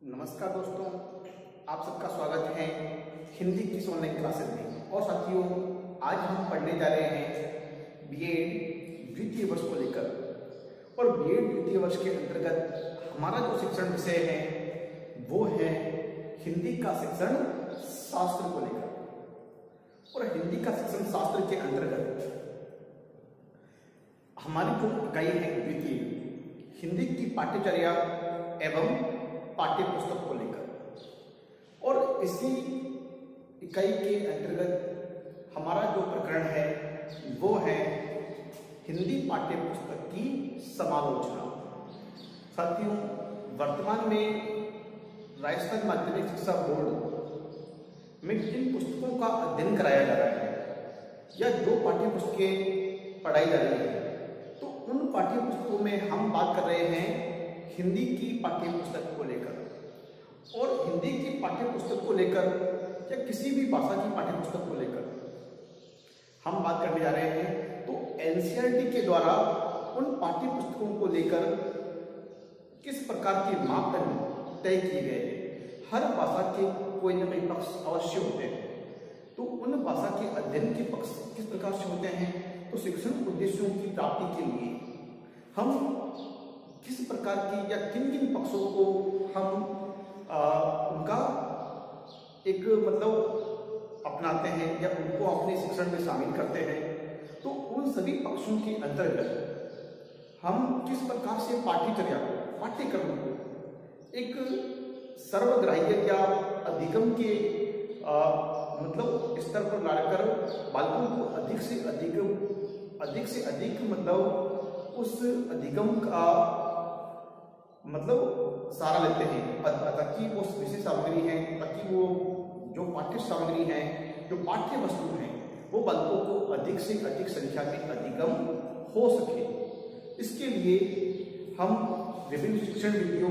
नमस्कार दोस्तों, आप सबका स्वागत है हिंदी की ऑनलाइन क्लासेस में। और साथियों, आज हम पढ़ने जा रहे हैं बीएड द्वितीय वर्ष को लेकर। और बीएड द्वितीय वर्ष के अंतर्गत हमारा जो शिक्षण विषय है वो है हिंदी का शिक्षण शास्त्र को लेकर। और हिंदी का शिक्षण शास्त्र के अंतर्गत हमारी जो इकाई है द्वितीय, हिंदी की पाठ्यचर्या एवं पाठ्य पुस्तक को लेकर। और इसी इकाई के अंतर्गत हमारा जो प्रकरण है वो है हिंदी पाठ्य पुस्तक की समालोचना। साथियों, वर्तमान में राजस्थान माध्यमिक शिक्षा बोर्ड में जिन पुस्तकों का अध्ययन कराया जा रहा है या जो पाठ्य पुस्तकें पढ़ाई जा रही है, तो उन पाठ्य पुस्तकों में हम बात कर रहे हैं हिंदी की पाठ्य पुस्तक को लेकर। और हिंदी की पाठ्य पुस्तक को लेकर या किसी भी भाषा की पाठ्य पुस्तक को लेकर हम बात करने जा रहे हैं, तो एनसीईआरटी के द्वारा उन पाठ्य पुस्तकों को लेकर किस प्रकार के मापदंड तय किए गए। हर भाषा के कोई न कोई पक्ष अवश्य होते हैं, तो उन भाषा के अध्ययन के पक्ष किस प्रकार से होते हैं। तो शिक्षण उद्देश्यों की प्राप्ति के लिए हम किस प्रकार की या किन किन पक्षों को हम उनका एक अपनाते हैं या उनको अपने शिक्षण में शामिल करते हैं। तो उन सभी पक्षों के अंतर्गत हम किस प्रकार से पाठ्यचर्या को, पाठ्यक्रम को एक सर्वग्राह्य या अधिगम के स्तर पर लाकर बालकों को अधिक से अधिक उस अधिगम का सारा लेते हैं, ताकि वो विषय सामग्री है, ताकि वो जो पाठ्य सामग्री है, जो पाठ्य वस्तु है, वो बालकों को अधिक से अधिक संख्या में अधिगम हो सके। इसके लिए हम विभिन्न शिक्षण विधियों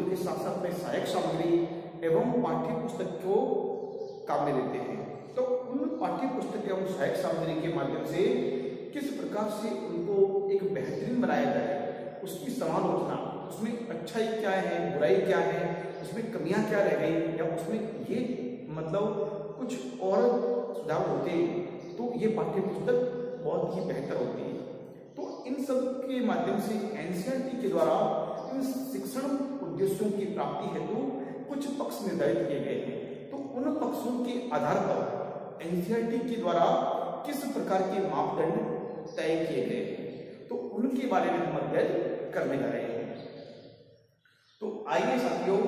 के साथ साथ में सहायक सामग्री एवं पाठ्य पुस्तक को काम में लेते हैं। तो उन पाठ्य पुस्तक एवं सहायक सामग्री के माध्यम से किस प्रकार से उनको एक बेहतरीन बनाया जाए, उसकी समालोचना, उसमें अच्छाई क्या है, बुराई क्या है, उसमें कमियां क्या रह गई, या उसमें ये कुछ और सुधार होते, तो ये पाठ्य पुस्तक बहुत ही बेहतर होती है। तो इन सब के माध्यम से एनसीईआरटी के द्वारा इन शिक्षण उद्देश्यों की प्राप्ति हेतु कुछ पक्ष निर्धारित किए गए हैं। तो उन पक्षों के आधार पर एनसीईआरटी के द्वारा किस प्रकार के मापदंड तय किए गए, तो उनके बारे में हम अध्ययन करने जा रहे हैं। तो आइए साथियों,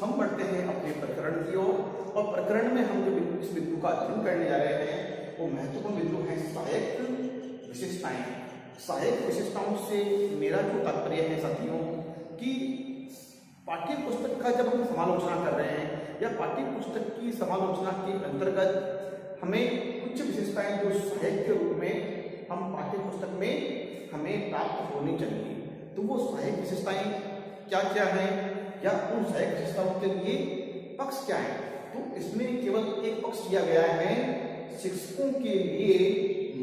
हम बढ़ते हैं अपने प्रकरण की ओर। और प्रकरण में हम जो इस बिंदु का अध्ययन करने जा रहे हैं वो महत्वपूर्ण बिंदु है सहायक विशेषताएं। सहायक विशेषताओं से मेरा जो तात्पर्य है साथियों, कि पाठ्य पुस्तक का जब हम समालोचना कर रहे हैं या पाठ्य पुस्तक की समालोचना के अंतर्गत हमें कुछ विशेषताएं जो सहायक के रूप में हम पाठ्य पुस्तक में हमें प्राप्त होनी चाहिए, तो वो सहायक विशेषताएं क्या क्या हैं या उन सहायक विशेषताओं के लिए पक्ष क्या है। तो इसमें केवल एक पक्ष दिया गया है, शिक्षकों के लिए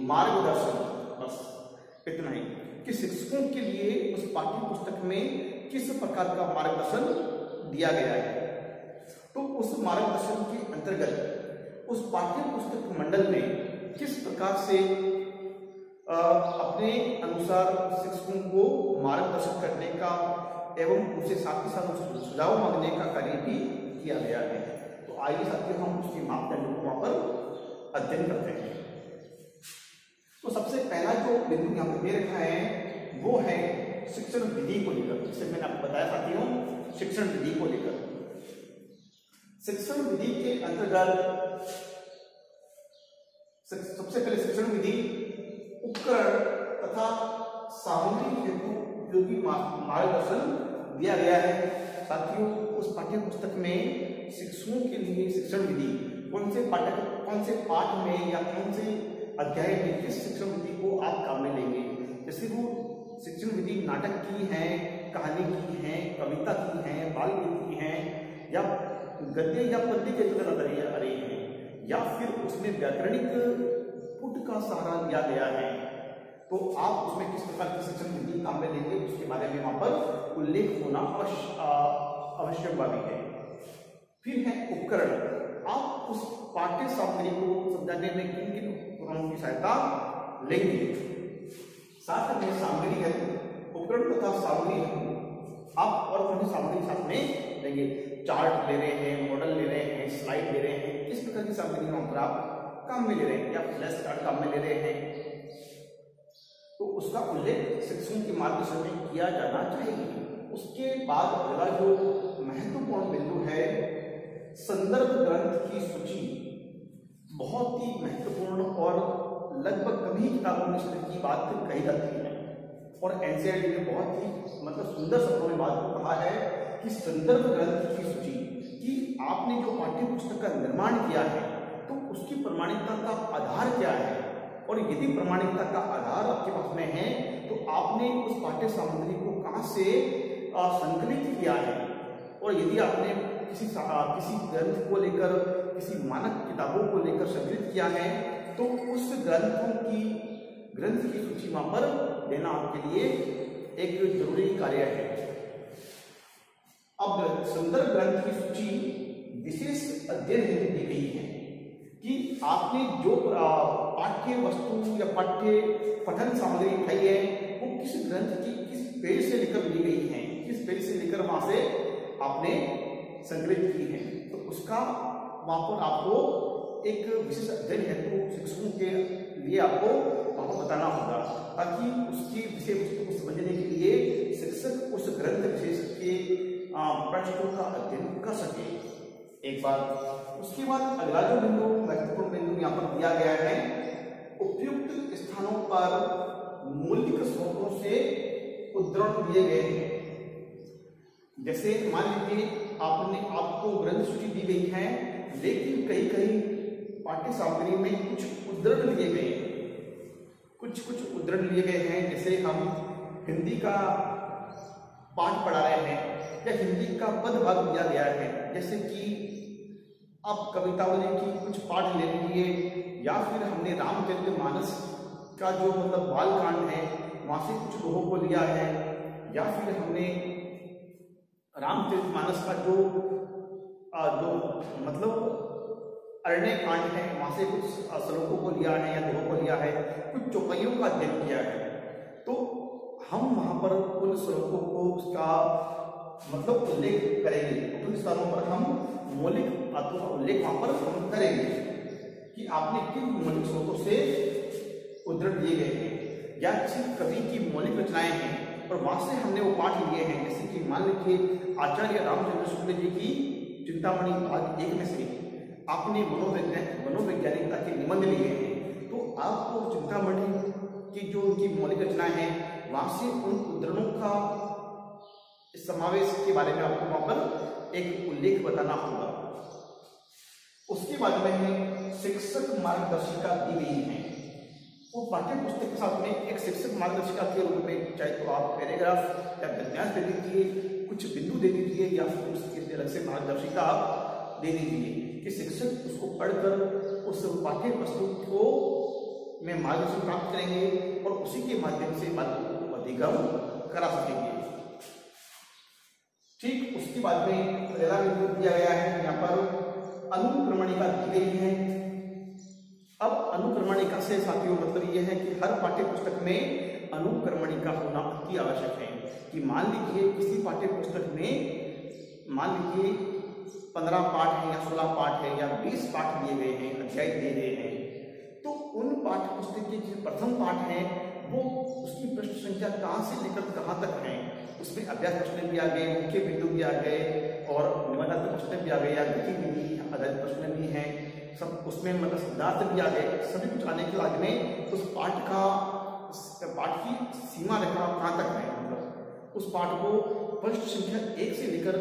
मार्गदर्शन। बस इतना ही कि शिक्षकों के लिए उस पाठ्य पुस्तक में किस प्रकार का मार्गदर्शन दिया गया है। तो उस मार्गदर्शन के अंतर्गत उस पाठ्य पुस्तक मंडल में किस प्रकार से अपने अनुसार शिक्षकों को मार्गदर्शन करने का एवं उनसे साथ ही साथ सुझाव मांगने का कार्य भी किया गया है। तो आइए साथियों, हम उसके मापदंडों को वहां पर अध्ययन करते हैं। तो सबसे पहला जो बिंदु यहाँ पर दे रखा है वो है शिक्षण विधि को लेकर। जैसे मैंने आपको बताया साथियों, शिक्षण विधि को लेकर। शिक्षण विधि के अंतर्गत सबसे पहले शिक्षण विधि उपकरण तथा सामग्री हेतु उपयोगी मार्गदर्शन दिया गया है। साथियों, उस पाठ्य पुस्तक में शिक्षकों के लिए शिक्षण विधि कौन से पाठ में या कौन से अध्याय में किस शिक्षण विधि को आप काम में लेंगे। जैसे वो शिक्षण विधि नाटक की है, कहानी की है, कविता की है, बाल गीत की है, या गद्य या पद्य के तरह हैं, या फिर उसमें व्याकरणिक पुट का सहारा लिया गया है, तो आप उसमें किस प्रकार की शिक्षण विधि काम में लेंगे उसके बारे में वहां पर उल्लेख होना आवश्यकवादी है। फिर है उपकरण। आप उस पाठ्य सामग्री को समझाने में किन किन उपकरणों की सहायता लेंगे। साथ में सामग्री है, उपकरण तथा सामग्री है, आप और कौन सी सामग्री साथ में लेंगे। चार्ट ले रहे हैं, मॉडल ले रहे हैं, स्लाइड ले रहे हैं, किस प्रकार की सामग्री वहां पर आप काम में ले रहे हैं, या फ्लैश कार्ड काम में ले रहे हैं, तो उसका उल्लेख शिक्षकों के मार्गदर्शन में किया जाना चाहिए। उसके बाद अगला जो महत्वपूर्ण बिंदु है, संदर्भ ग्रंथ की सूची। बहुत ही महत्वपूर्ण और लगभग कम ही किताबों में इसकी बात कही जाती है, और एनसीईआरटी ने बहुत ही मतलब सुंदर शब्दों में बात को कहा है कि संदर्भ ग्रंथ की सूची, कि आपने जो पाठ्य पुस्तक का निर्माण किया है तो उसकी प्रमाणिकता का आधार क्या है, और यदि प्रमाणिकता का आधार आपके पास में है तो आपने उस पाठ्य सामग्री को कहां से संकलित किया है, और यदि आपने किसी ग्रंथ को लेकर, किसी मानक किताबों को लेकर संकलित किया है तो उस ग्रंथ की सूची वहां पर देना आपके लिए एक जरूरी कार्य है। अब संदर्भ ग्रंथ की सूची विशेष अध्ययन हेतु दी गई है कि आपने जो पाठ्य वस्तु या पाठ्य पठन सामग्री उठाई है वो किस ग्रंथ की किस पेज से लेकर ली गई है, किस पेज से लेकर वहां से आपने संकलित की है, तो उसका वहां पर आपको एक विशेष अध्ययन हेतु शिक्षकों के लिए आपको वहां पर बताना होगा, ताकि उसकी विषय वस्तु को समझने के लिए शिक्षक उस ग्रंथ विशेष के प्रश्नों का अध्ययन कर सके। एक बार उसके बाद अगला जो बिंदु महत्वपूर्ण बिंदु यहाँ पर दिया गया है, उपयुक्त स्थानों पर मौलिक स्रोतों से उद्धरण दिए गए हैं। जैसे मान लीजिए आपको ग्रंथ सूची दी गई है, लेकिन कहीं कहीं पाठ्य सामग्री में कुछ उद्धरण लिए गए हैं, कुछ उद्धरण लिए गए हैं। जैसे हम हिंदी का पाठ पढ़ा रहे हैं या हिंदी का पद भाग दिया गया है, जैसे कि आप कवितावली की कुछ पाठ ले लीजिए, या फिर हमने रामचरितमानस का जो मतलब बालकांड है वहां से कुछ दोहों को लिया है, या फिर हमने रामचरितमानस का जो मतलब अरण्य कांड है वहां से कुछ श्लोकों को लिया है या दोहों को लिया है, कुछ चौपाइयों का अध्ययन किया है, तो हम वहां पर उन श्लोकों को उसका मतलब उल्लेख करेंगे, उन स्थानों पर हम मौलिक बातों का उल्लेख वहां पर हम करेंगे कि आपने किन मौलिक स्रोतों से उद्धरण दिए गए हैं, या किसी कवि की मौलिक रचनाएं हैं और वहां से हमने वो पाठ लिए हैं। जैसे कि मान लीजिए आचार्य रामचंद्र शुक्ल जी की चिंतामणि भाग 1 में से आपने मनोवैज्ञानिकता के निबंध लिए हैं, तो आपको चिंतामणि की जो उनकी मौलिक रचनाएं हैं वहां से उन उद्धरणों का समावेश के बारे में आपको वहां पर एक उल्लेख बताना होगा। उसके बाद में शिक्षक मार्गदर्शिका दी गई है, वो पाठ्य पुस्तक के साथ में एक शिक्षक मार्गदर्शिका के रूप में चाहे तो आप पैराग्राफ या विन्यास दे दीजिए, कुछ बिंदु दे दीजिए, या फिर उसके अलग से मार्गदर्शिका आप दे दीजिए कि शिक्षक उसको पढ़कर उस पाठ्य पुस्तक को में मार्गदर्शन प्राप्त करेंगे और उसी के माध्यम से बातों को अधिगम करा सकेंगे। ठीक उसके बाद में अगला बिंदु दिया गया है, यहाँ पर अनुक्रमणिका दी गई है। अब अनुक्रमणिका से साथियों मतलब ये है कि हर पाठ्य पुस्तक में अनुक्रमणिका होना अति आवश्यक है। कि मान लीजिए किसी पाठ्य पुस्तक में मान लीजिए 15 पाठ है या 16 पाठ है या 20 पाठ दिए गए हैं, अध्याय दिए गए हैं, तो उन पाठ्य पुस्तक के जो प्रथम पाठ है वो उसकी प्रश्न संख्या कहाँ से लेकर कहाँ तक है, उसमें अभ्यास प्रश्न भी आ गए, मुख्य बिंदु भी आ गए और निबंधात्मक प्रश्न भी आ गए, या गतिविधि आधारित प्रश्न भी हैं, सब उसमें मतलब सिद्धांत भी आ गए। सभी कुछ आने के बाद में उस पाठ की सीमा रेखा कहाँ तक है, मतलब उस पाठ को प्रश्न संख्या 1 से लेकर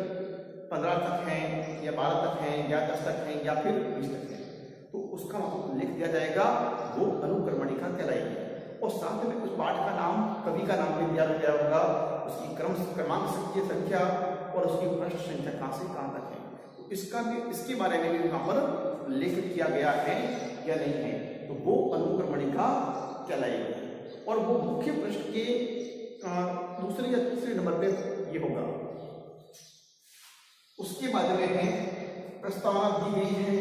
15 तक है या 12 तक है या 10 तक है या फिर 20 तक है, तो उसका मतलब लिख दिया जाएगा, वो अनुक्रमणिका कहलाएगी। और साथ में उस पाठ का नाम, कवि का नाम भी दिया गया होगा, उसकी क्रमांक संख्या और उसकी प्रश्न संख्या कहाँ से कहाँ तक है, तो इसके बारे में भी वहां पर उल्लेख किया गया है या नहीं है, तो वो अनुक्रमणिका कहलाएगी। और वो मुख्य पृष्ठ के दूसरे या तीसरे नंबर पे ये होगा। उसके बाद में है प्रस्तावना दी गई है।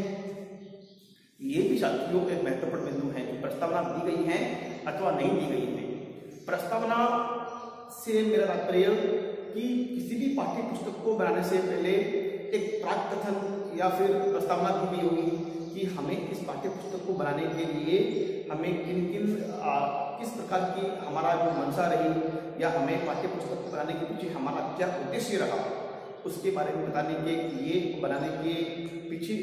ये भी साथियों एक महत्वपूर्ण बिंदु है कि प्रस्तावना दी गई है अथवा नहीं दी गई है। प्रस्तावना से मेरा तात्पर्य कि किसी भी पाठ्य पुस्तक को बनाने से पहले एक प्राक कथन या फिर प्रस्तावना दी गई होगी कि हमें इस पाठ्य पुस्तक को बनाने के लिए हमें किन किन किस प्रकार की हमारा जो मंशा रही या हमें पाठ्य पुस्तक को बनाने के पीछे हमारा क्या उद्देश्य रहा, उसके बारे में बताने के लिए बनाने के पीछे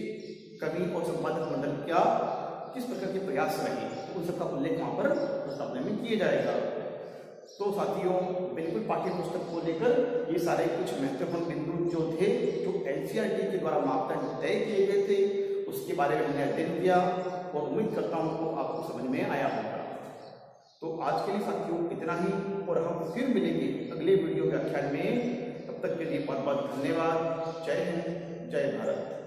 कवि और संपादक मंडल क्या किस प्रकार के प्रयास रहे, उन सबका उल्लेख वहां पर प्रस्तावना में किया जाएगा। तो साथियों बिल्कुल पाठ्य पुस्तक को लेकर ये सारे कुछ महत्वपूर्ण बिंदु जो थे, जो एनसीईआरटी के द्वारा मापदंड तय किए गए थे, उसके बारे में हमने अध्ययन किया और उम्मीद करता हूं को आपको समझ में आया होगा। तो आज के लिए साथियों इतना ही और हम फिर मिलेंगे अगले वीडियो व्याख्यान में। तब तक के लिए बहुत बहुत धन्यवाद। जय हिंद, जय भारत।